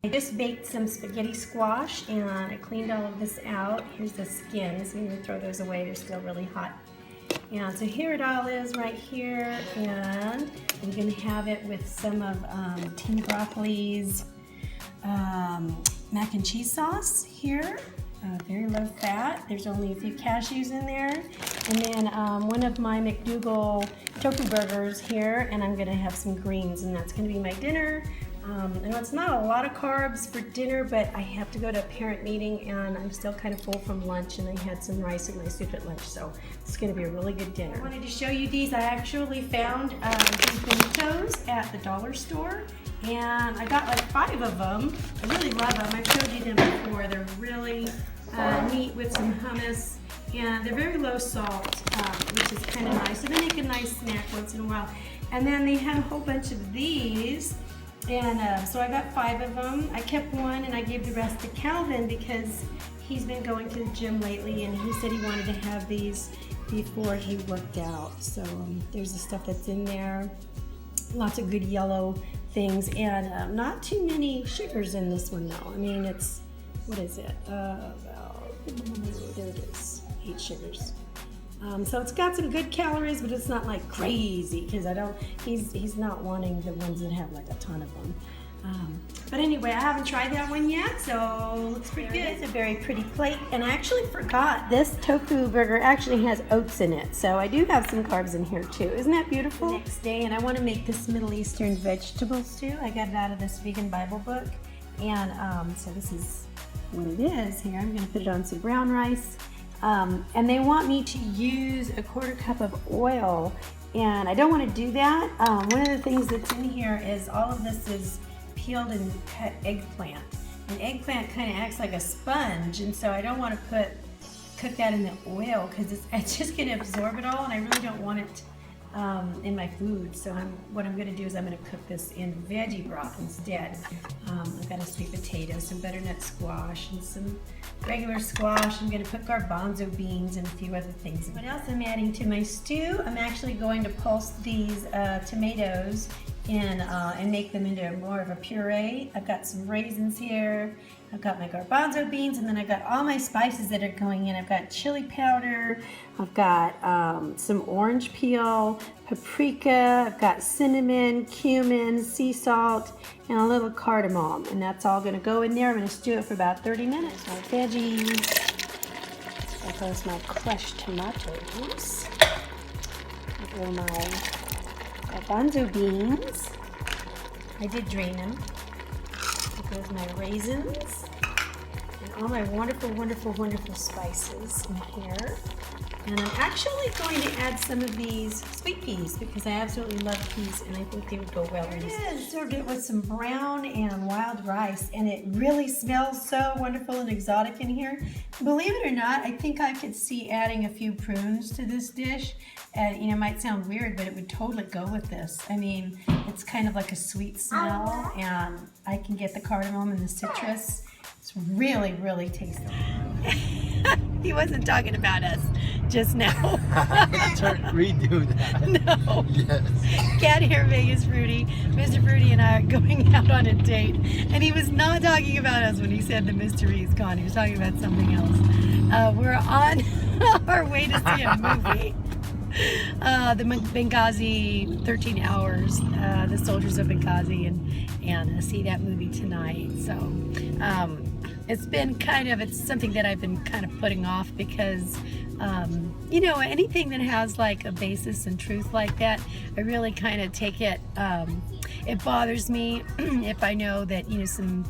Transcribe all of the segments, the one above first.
I just baked some spaghetti squash and I cleaned all of this out. Here's the skins. I'm going to throw those away. They're still really hot. And so here it all is right here, and I'm going to have it with some of Tim Broccoli's mac and cheese sauce here. Very low fat. There's only a few cashews in there. And then one of my McDougal tofu burgers here, and I'm going to have some greens, and that's going to be my dinner. I know it's not a lot of carbs for dinner, but I have to go to a parent meeting and I'm still kind of full from lunch, and I had some rice in my soup at lunch, so it's going to be a really good dinner. I wanted to show you these. I actually found these burritos at the dollar store, and I got like 5 of them. I really love them. I've showed you them before. They're really neat with some hummus, and they're very low salt, which is kind of nice. So they make a nice snack once in a while. And then they had a whole bunch of these. And so I got 5 of them. I kept one and I gave the rest to Calvin because he's been going to the gym lately, and he said he wanted to have these before he worked out. So there's the stuff that's in there. Lots of good yellow things, and not too many sugars in this one though. I mean, it's, what is it? There it is, 8 sugars. So it's got some good calories, but it's not like crazy, because he's not wanting the ones that have like a ton of them. But anyway, I haven't tried that one yet, so it looks pretty good. It's a very pretty plate, and I actually forgot this tofu burger actually has oats in it, so I do have some carbs in here too. Isn't that beautiful? The next day, and I want to make this Middle Eastern vegetable stew. I got it out of this vegan Bible book, and so this is what it is here. I'm going to put it on some brown rice. And they want me to use a 1/4 cup of oil, and I don't want to do that. One of the things that's in here is all of this is peeled and cut eggplant. And eggplant kind of acts like a sponge, and so I don't want to cook that in the oil, because it's just going to absorb it all, and I really don't want it in my food. So what I'm going to do is I'm going to cook this in veggie broth instead. I've got a sweet potato, some butternut squash, and some regular squash. I'm going to put garbanzo beans and a few other things. What else I'm adding to my stew? I'm actually going to pulse these tomatoes and make them into more of a puree. I've got some raisins here. I've got my garbanzo beans, and then I've got all my spices that are going in. I've got chili powder, I've got some orange peel, paprika, I've got cinnamon, cumin, sea salt, and a little cardamom. And that's all going to go in there. I'm going to stew it for about 30 minutes. My veggies. There goes my crushed tomatoes. There go my garbanzo beans. I did drain them. There goes my raisins. And all my wonderful, wonderful, wonderful spices in here. And I'm actually going to add some of these sweet peas, because I absolutely love peas, and I think they would go well in this. I served it with some brown and wild rice, and it really smells so wonderful and exotic in here. Believe it or not, I think I could see adding a few prunes to this dish. And it might sound weird, but it would totally go with this. I mean, it's kind of like a sweet smell, and I can get the cardamom and the citrus. It's really, really tasty. He wasn't talking about us just now. Redo that. No. Yes. Cat Hair Vegas Fruity. Mr. Fruity and I are going out on a date, and he was not talking about us when he said the mystery is gone. He was talking about something else. We're on our way to see a movie. The Benghazi 13 Hours, the Soldiers of Benghazi, and see that movie tonight. So it's been it's something that I've been kind of putting off, because anything that has like a basis and truth like that, I really kind of take it. It bothers me if I know that some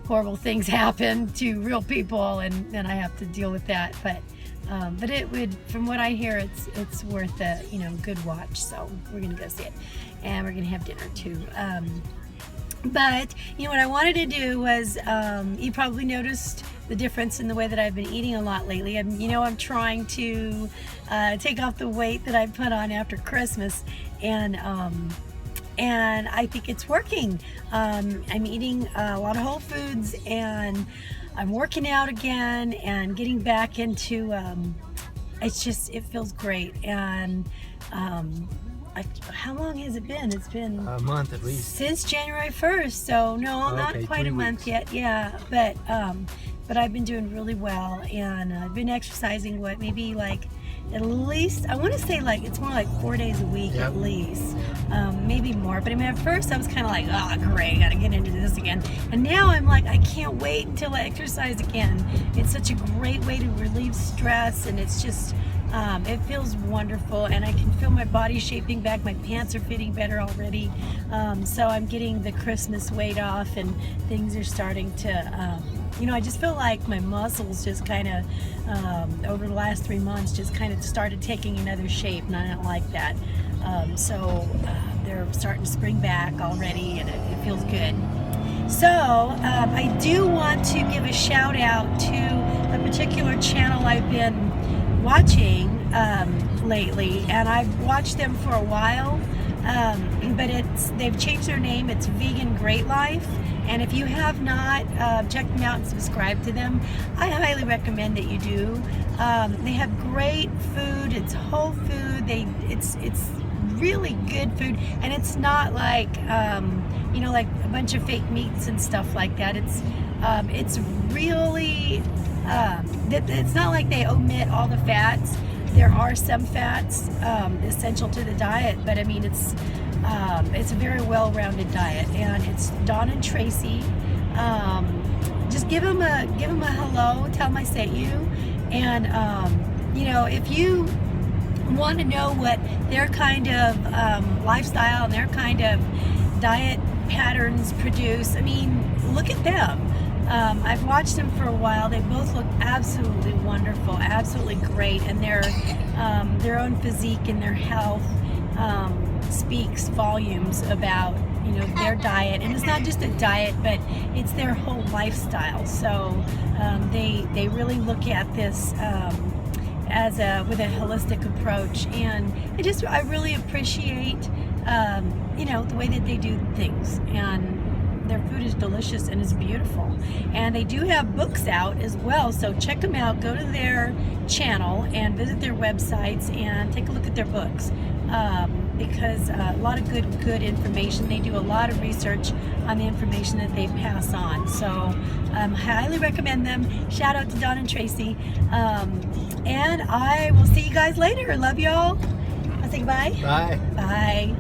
horrible things happen to real people, and then I have to deal with that. But it would, from what I hear, it's worth a good watch. So we're gonna go see it, and we're gonna have dinner too. But what I wanted to do was, you probably noticed the difference in the way that I've been eating a lot lately. I'm trying to take off the weight that I put on after Christmas, and I think it's working. I'm eating a lot of whole foods, and I'm working out again and getting back into, it feels great. And how long has it been? It's been A month at least. since January 1st, so no, not Okay, quite 3 a month weeks. yet. Yeah, but I've been doing really well, and I've been exercising maybe like at least, I want to say like it's more like 4 days a week Yep. at least, maybe more. But I mean, at first I was kind of like, oh great, gotta get into this again, and now I'm like, I can't wait until I exercise again. It's such a great way to relieve stress, and it's just it feels wonderful, and I can feel my body shaping back. My pants are fitting better already, so I'm getting the Christmas weight off, and things are starting to, I just feel like my muscles just kind of, over the last 3 months, just kind of started taking another shape, and I don't like that. They're starting to spring back already, and it feels good. So I do want to give a shout out to a particular channel I've been watching lately, and I've watched them for a while, but they've changed their name. It's Vegan Great Life, and if you have not checked them out and subscribed to them, I highly recommend that you do. They have great food. It's whole food. It's really good food, and it's not like like a bunch of fake meats and stuff like that. It's really it's not like they omit all the fats. There are some fats essential to the diet, but I mean it's a very well-rounded diet, and it's Dawn and Tracy. Just give them a hello, tell them I sent you, and if you want to know what their kind of lifestyle and their kind of diet patterns produce, I mean, look at them. I've watched them for a while. They both look absolutely wonderful, absolutely great, and their own physique and their health speaks volumes about their diet. And it's not just a diet, but it's their whole lifestyle. So they really look at this with a holistic approach, and I really appreciate the way that they do things, and their food is delicious and is beautiful. And they do have books out as well, so check them out. Go to their channel and visit their websites and take a look at their books, because a lot of good information. They do a lot of research on the information that they pass on, so I highly recommend them. Shout out to Dawn and Tracy, and I will see you guys later. Love y'all. I'll say goodbye. Bye. Bye.